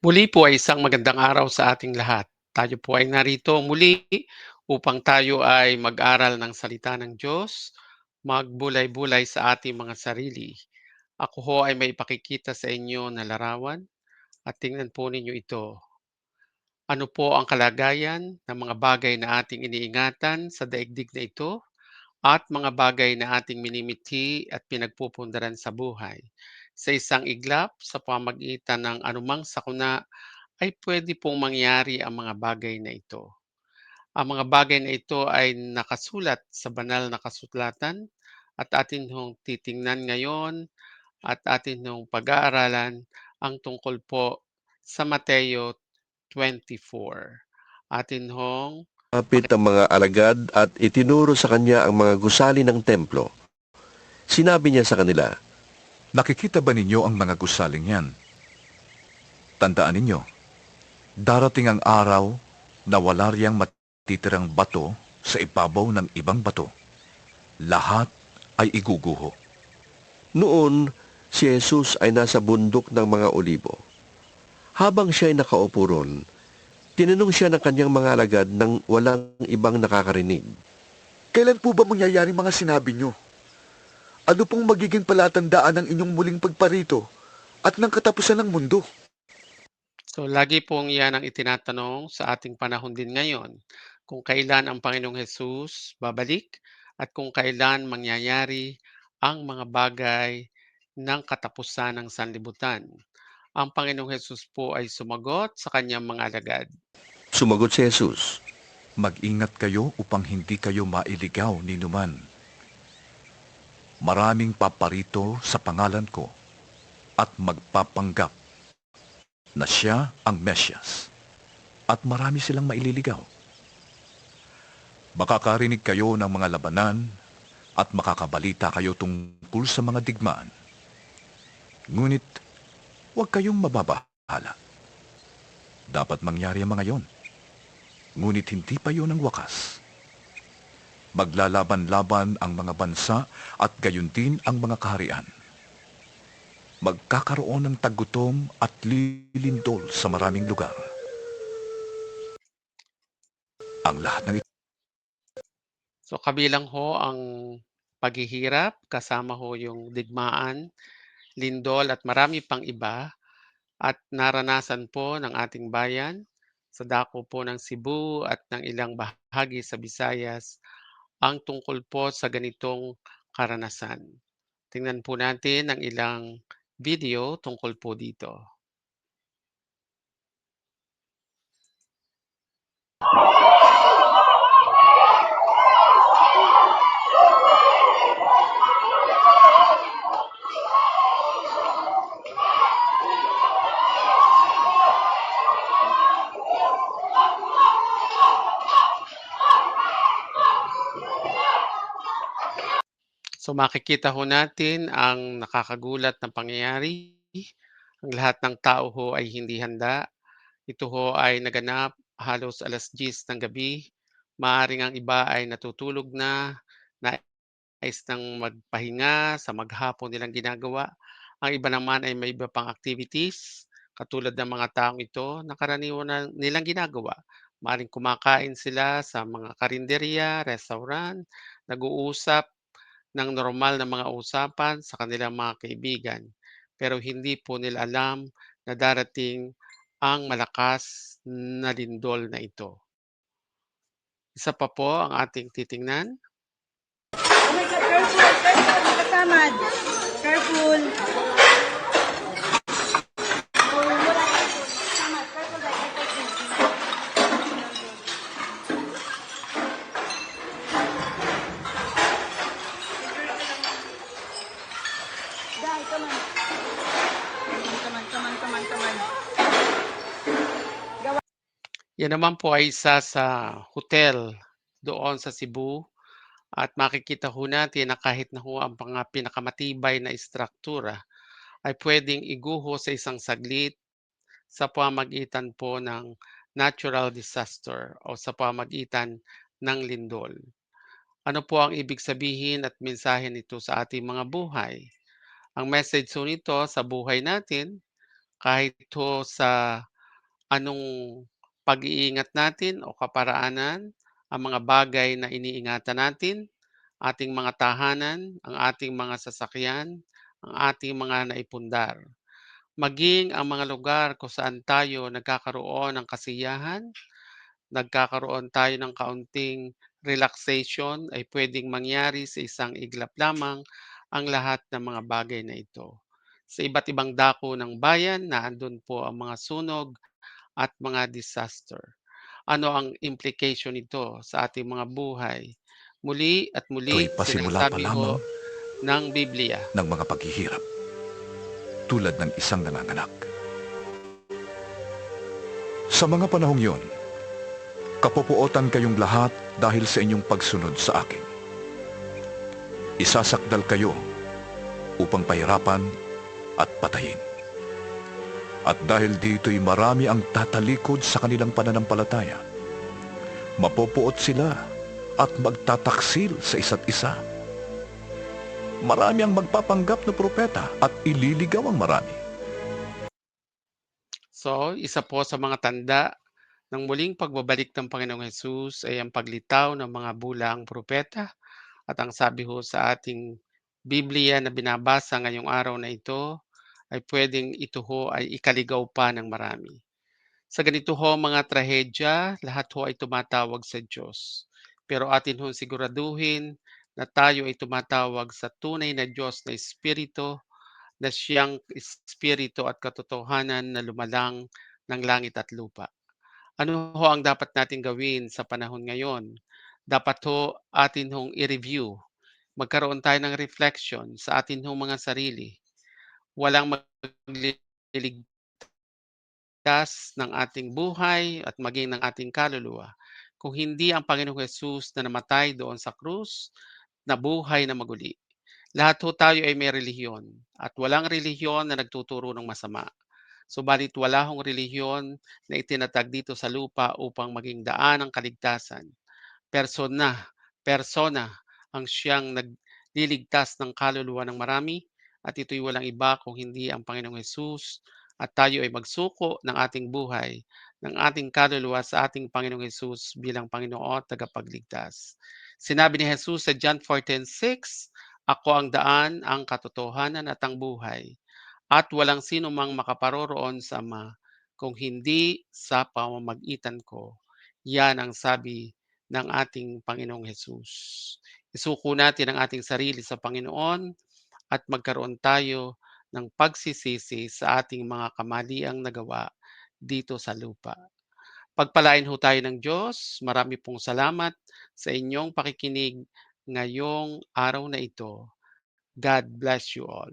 Muli po ay isang magandang araw sa ating lahat. Tayo po ay narito muli upang tayo ay mag-aral ng salita ng Diyos, magbulay-bulay sa ating mga sarili. Ako ho ay may ipakikita sa inyo na larawan at tingnan po ninyo ito. Ano po ang kalagayan ng mga bagay na ating iniingatan sa daigdig na ito at mga bagay na ating minimithi at pinagpupundaran sa buhay. Sa isang iglap, sa pamagitan ng anumang sakuna ay pwede pong mangyari ang mga bagay na ito. Ang mga bagay na ito ay nakasulat sa banal na kasulatan at atin hong titingnan ngayon at atin hong pag-aaralan ang tungkol po sa Mateo 24. Atin hong Kapit ang mga alagad at itinuro sa kanya ang mga gusali ng templo. Sinabi niya sa kanila, Nakikita ba ninyo ang mga gusaling yan? Tandaan ninyo, darating ang araw na wala riyang matitirang bato sa ibabaw ng ibang bato. Lahat ay iguguho. noon si Jesus ay nasa bundok ng mga olibo. Habang siya ay nakaupo ron, tinanong siya ng kanyang mga alagad nang walang ibang nakakarinig. Kailan po ba mangyayari mga sinabi nyo? Ano pong magiging palatandaan ng inyong muling pagparito at ng katapusan ng mundo? lagi pong yan ang itinatanong sa ating panahon din ngayon, kung kailan ang Panginoong Hesus babalik at kung kailan mangyayari ang mga bagay ng katapusan ng sanlibutan. Ang Panginoong Hesus po ay sumagot sa kanyang mga alagad. Sumagot si Jesus, Mag-ingat kayo upang hindi kayo mailigaw ni numan. Maraming paparito sa pangalan ko at magpapanggap na siya ang Mesyas at marami silang maililigaw. Makakarinig kayo ng mga labanan at makakabalita kayo tungkol sa mga digmaan. Ngunit huwag kayong mababahala. Dapat mangyari ang mga yon, ngunit hindi pa yon ang wakas. Maglalaban-laban ang mga bansa at gayon din ang mga kaharian. Magkakaroon ng tagutom at lilindol sa maraming lugar. Ang lahat ng ito Kabilang ho ang paghihirap, kasama ho yung digmaan, lindol at marami pang iba at naranasan po ng ating bayan sa dako po ng Cebu at ng ilang bahagi sa Visayas ang tungkol po sa ganitong karanasan. Tingnan po natin ang ilang video tungkol po dito. Makikita ho natin ang nakakagulat na pangyayari. Ang lahat ng tao ho ay hindi handa. Ito ho ay naganap halos 10:00 ng gabi. Maaaring ang iba ay natutulog na, nais ng magpahinga sa maghapon nilang ginagawa. Ang iba naman ay may iba pang activities katulad ng mga taong ito na karaniwan na nilang ginagawa. Maaaring kumakain sila sa mga karinderya, restaurant, nag-uusap ng normal na mga usapan sa kanilang mga kaibigan. Pero hindi po nila alam na darating ang malakas na lindol na ito. Isa pa po ang ating titingnan. Oh my God, careful, careful, nakasamad. Careful. Dai, come on. Come on. Yan naman po ay isa sa hotel doon sa Cebu at makikita ho natin na kahit na ho ang mga pinakamatibay na istruktura ay pwedeng iguho sa isang saglit sa pamagitan po ng natural disaster o sa pamagitan ng lindol. Ano po ang ibig sabihin at mensahe nito sa ating mga buhay? Ang message ho nito sa buhay natin, kahit ho sa anong pag-iingat natin o kaparaanan, ang mga bagay na iniingatan natin, ating mga tahanan, ang ating mga sasakyan, ang ating mga naipundar, maging ang mga lugar kung saan tayo nagkakaroon ng kasiyahan, nagkakaroon tayo ng kaunting relaxation ay pwedeng mangyari sa isang iglap lamang ang lahat ng mga bagay na ito. Sa iba't ibang dako ng bayan na andun po ang mga sunog at mga disaster. Ano ang implication nito sa ating mga buhay? Muli at muli Ito'y pasimula pa sinasabi ho lamang ng Biblia. ng mga paghihirap tulad ng isang nanganganak. Sa mga panahong yon, kapupuotan kayong lahat dahil sa inyong pagsunod sa akin. Isasakdal kayo upang pahirapan at patayin. At dahil dito'y marami ang tatalikod sa kanilang pananampalataya, mapopuot sila at magtataksil sa isa't isa. Marami ang magpapanggap na propeta at ililigaw ang marami. So, isa po sa mga tanda ng muling pagbabalik ng Panginoong Hesus ay ang paglitaw ng mga bulang propeta. At ang sabi ho sa ating Biblia na binabasa ngayong araw na ito ay pwedeng ito ho ay ikaligaw pa ng marami. Sa ganito ho mga trahedya, lahat ho ay tumatawag sa Diyos. Pero atin ho siguraduhin na tayo ay tumatawag sa tunay na Diyos na Espiritu, na siyang Espiritu at katotohanan na lumalang ng langit at lupa. Ano ho ang dapat nating gawin sa panahon ngayon? Dapat ho atin hong i-review, magkaroon tayo ng reflection sa atin hong mga sarili. Walang magliligtas ng ating buhay at maging ng ating kaluluwa kung hindi ang Panginoong Hesus na namatay doon sa krus, nabuhay na maguli. Lahat ho tayo ay may relihiyon at walang relihiyon na nagtuturo ng masama. Subalit wala hong relihiyon na itinatag dito sa lupa upang maging daan ng kaligtasan. Persona, persona ang siyang nagliligtas ng kaluluwa ng marami at ito'y walang iba kung hindi ang Panginoong Hesus at tayo ay magsuko ng ating buhay, ng ating kaluluwa sa ating Panginoong Hesus bilang Panginoon at tagapagligtas. Sinabi ni Jesus sa John 14:6, "Ako ang daan, ang katotohanan at ang buhay, at walang sino mang makaparoroon sa Ama kung hindi sa pamamagitan ko." Yan ang sabi ng ating Panginoong Hesus. Isuko natin ang ating sarili sa Panginoon at magkaroon tayo ng pagsisisi sa ating mga kamaliang nagawa dito sa lupa. Pagpalain ho tayo ng Diyos. Marami pong salamat sa inyong pakikinig ngayong araw na ito. God bless you all.